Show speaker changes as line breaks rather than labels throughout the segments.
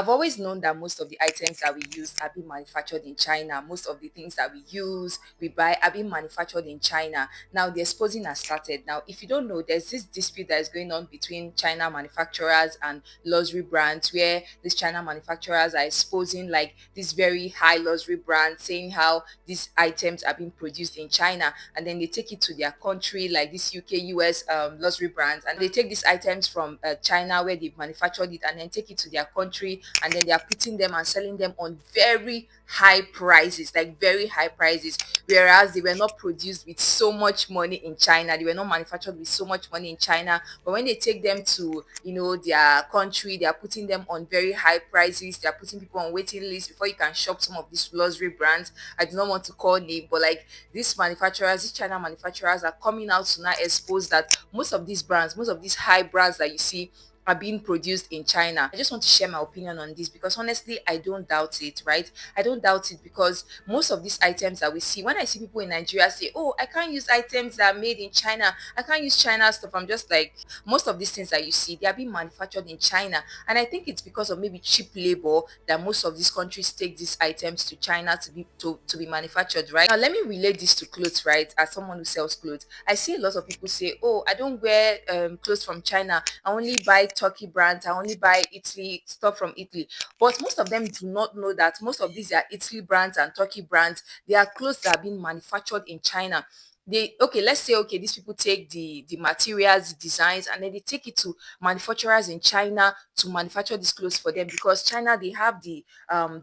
I've always known that most of the items that we use are being manufactured in China. Most of the things that we use, we buy are being manufactured in China. Now the exposing has started. Now, if you don't know, there's this dispute that is going on between China manufacturers and luxury brands, where these China manufacturers are exposing like this very high luxury brand, saying how these items are being produced in China, and then they take it to their country, like this UK, US luxury brands, and they take these items from China where they've manufactured it, and then take it to their country, and then they are putting them and selling them on very high prices, like very high prices, whereas they were not produced with so much money in China, they were not manufactured with so much money in China. But when they take them to, their country, they are putting them on very high prices, they are putting people on waiting lists before you can shop some of these luxury brands. I do not want to call name, but like these China manufacturers are coming out to now expose that most of these brands, most of these high brands that you see are being produced in China. I just want to share my opinion on this because honestly, I don't doubt it, right? I don't doubt it because most of these items that we see, when I see people in Nigeria say, oh, I can't use items that are made in China, I can't use China stuff, I'm just like, most of these things that you see, they are being manufactured in China. And I think it's because of maybe cheap labor that most of these countries take these items to China to be manufactured, right? Now let me relate this to clothes, right? As someone who sells clothes, I see a lot of people say, oh, I don't wear clothes from China, I only buy Turkey brands, I only buy Italy stuff from Italy. But most of them do not know that most of these are Italy brands and Turkey brands. They are clothes that are being manufactured in China. They okay, let's say okay, these people take the materials, the designs, and then they take it to manufacturers in China to manufacture these clothes for them, because China, they have the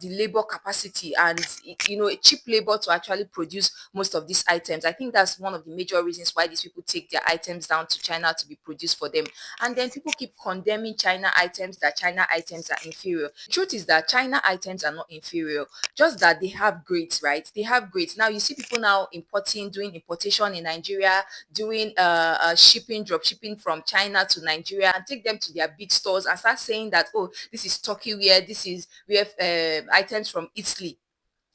labor capacity and a cheap labor to actually produce most of these items. I think that's one of the major reasons why these people take their items down to China to be produced for them. And then people keep condemning China items, that China items are inferior. The truth is that China items are not inferior, just that they have grades, right? They have grades. Now you see people now importing, doing importation in Nigeria, doing shipping, drop shipping from China to Nigeria, and take them to their big stores and start saying that, oh, this is Turkey wear, this is we have items from Italy.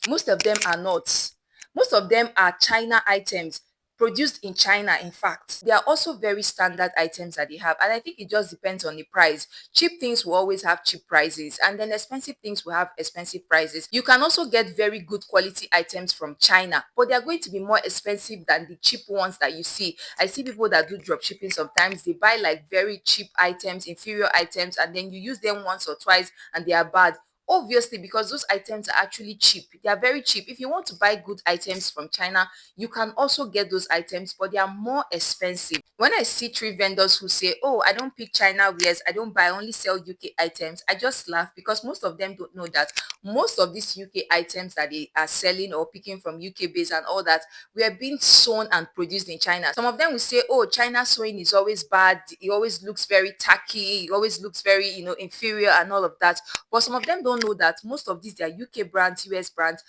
Most of them are not. Most of them are China items produced in China. In fact, they are also very standard items that they have. And I think it just depends on the price. Cheap things will always have cheap prices, and then expensive things will have expensive prices. You can also get very good quality items from China, but they are going to be more expensive than the cheap ones that you see. I see people that do drop shipping sometimes, they buy like very cheap items, inferior items, and then you use them once or twice and they are bad. Obviously, because those items are actually cheap. They are very cheap. If you want to buy good items from China, you can also get those items, but they are more expensive. When I see three vendors who say, oh, I don't pick China wares, I don't buy, I only sell UK items, I just laugh, because most of them don't know that most of these UK items that they are selling or picking from UK base and all that were being sewn and produced in China. Some of them will say, oh, China sewing is always bad, it always looks very tacky, it always looks very, inferior and all of that. But some of them don't know that most of these, their UK brands, US brands,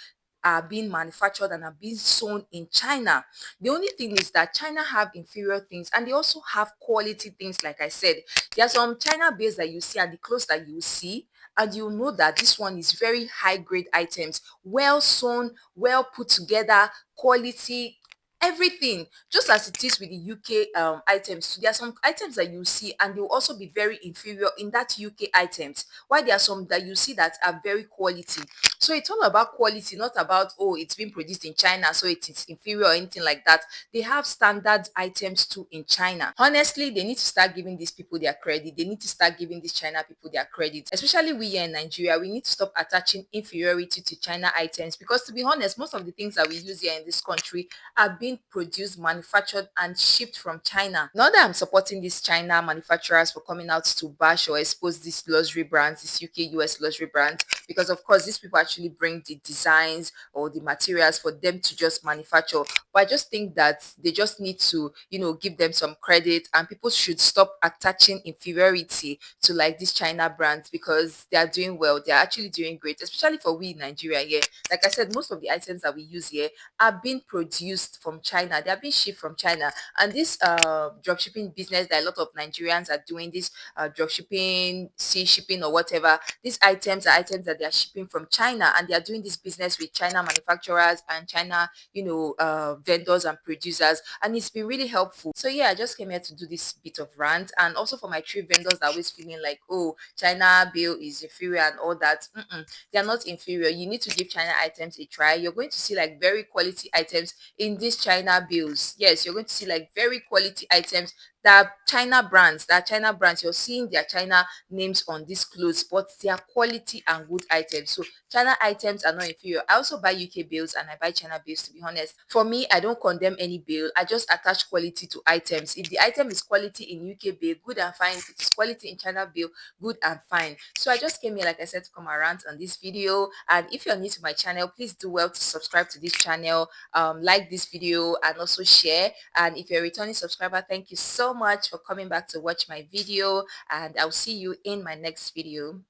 are being manufactured and are being sewn in China. The only thing is that China have inferior things and they also have quality things. Like I said, there are some China base that you see and the clothes that you see, and you know that this one is very high grade items, well sewn, well put together, quality, everything, just as it is with the UK items. So there are some items that you see and they will also be very inferior in that UK items, while there are some that you see that are very quality. So it's all about quality, not about, oh, it's been produced in China so it is inferior or anything like that. They have standard items too in China. Honestly, they need to start giving these people their credit. They need to start giving these China people their credit, especially we here in Nigeria. We need to stop attaching inferiority to China items, because to be honest, most of the things that we use here in this country are being produced, manufactured, and shipped from China. Not that I'm supporting these China manufacturers for coming out to bash or expose these luxury brands, these UK, US luxury brands, because of course these people actually bring the designs or the materials for them to just manufacture. But I just think that they just need to, give them some credit, and people should stop attaching inferiority to like these China brands, because they are doing well. They are actually doing great, especially for we in Nigeria here. Like I said, most of the items that we use here are being produced from China. They are being shipped from China. And this dropshipping business that a lot of Nigerians are doing, this dropshipping, sea shipping or whatever, these items are items that they are shipping from China, and they are doing this business with China manufacturers and China, vendors and producers, and it's been really helpful. So yeah, I just came here to do this bit of rant, and also for my tree vendors that are always feeling like, oh, China bill is inferior and all that. They are not inferior. You need to give China items a try. You're going to see like very quality items in these China bills. Yes, you're going to see like very quality items that China brands. You're seeing their China names on these clothes, but they are quality and good items. So China items are not inferior. I also buy UK bills and I buy China bills, to be honest. For me, I don't condemn any bill. I just attach quality to items. If the item is quality in UK bill, good and fine. If it is quality in China bill, good and fine. So I just came here, like I said, to come around on this video. And if you're new to my channel, please do well to subscribe to this channel, like this video, and also share. And if you're a returning subscriber, thank you so much for coming back to watch my video, and I'll see you in my next video.